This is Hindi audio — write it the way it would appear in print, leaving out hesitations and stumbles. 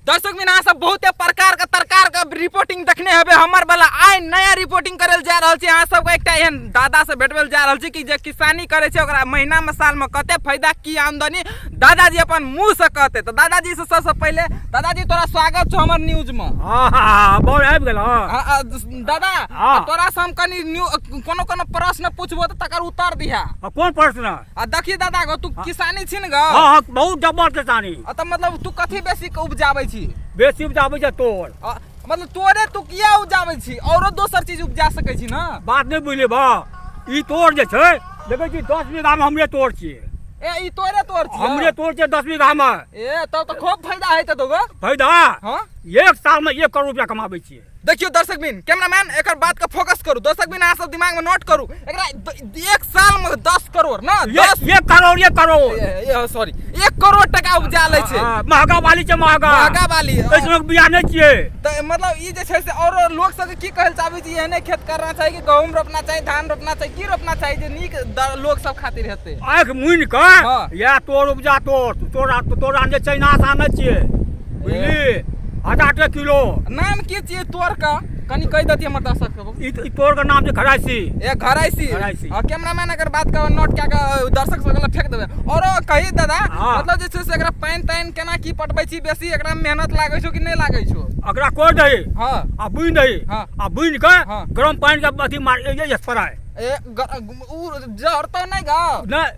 दर्शक बिना सब बहुत प्रकार का रिपोर्टिंग देखने हबे हमर वाला आइ नया रिपोर्टिंग करल जा रहल छी। अहाँ सबके एकटा एहन दादा से भेटबेल जा रहल छी कि जे किसानी करे छै ओकरा महीना में साल में कते फायदा की आमदनी दादाजी अपन मुंह से कहते। तो दादाजी से सबसे पहले दादाजी तोरा स्वागत छौ हमर न्यूज में। हां बहुत आबि गेल। दादा तोरा से हम कनी कोनो प्रश्न पूछबो त तकर उत्तर दिहा। कौन प्रश्न? देखी दादा गो तू किसानी छी न ग? हां बहुत जबर किसानी। त मतलब तू कथी बेसी उपजाबै छी? बेसी उपजाबै छै तोर। मतलब तोरे तू किया उपजाबै छी? औरो दोसर चीज उपजा सकै छी न? बात नहीं बुझले बा। ई तोर जे छै देखै छी 10 बीघा में हमरे तोर छियै। ए ई तोरे तोर छियै? हमरे तोर छियै 10 बीघा में। ए तब तो खूब फायदा है तो गो। फायदा? हां एक साल में 1 करोड़ रुपया कमाबै छियै। देखियो दर्शक बिन कैमरामैन एकर बात का फोकस करू। दर्शक बिन आप सब दिमाग में नोट करू। एकरा एक साल में 10 करोड़ ना 1 करोड़ सॉरी 1 करोड़ टका उपजा ले छै। महंगा वाली छै महंगा वाली इसमें बिया नहीं छियै। त मतलब ई जे छै से औरो लोग सब की कहल चाहबै छी एहने खेत करना चाहिए कि गहूम रोपना चाहिए धान रोपना चाहिए की रोपना चाहिए जे नीक लोग सब खातिर हेतै? आँख मुनि के या तोर उपजा तोर आने छै ना आसान छियै बुझली। 1000 किलो। नाम की छियै तोर का कनी कह दती हमर दर्शक के। ई तोर का नाम छै घराइसी। ए घराइसी। हां कैमरामैन अगर बात का नोट क्या का दर्शक सब गला फेंक देबे। और कही दादा मतलब जे छै से एकरा पाइन केना की पटबै छी बेसी एकरा मेहनत लागै छौ कि नहीं लागै छौ? एकरा कोइ दही हां आ बुनि दही आ बुनि के गरम पानी के अथी मार ये स्प्रे। ए उ जहर तो नहीं गा? नहीं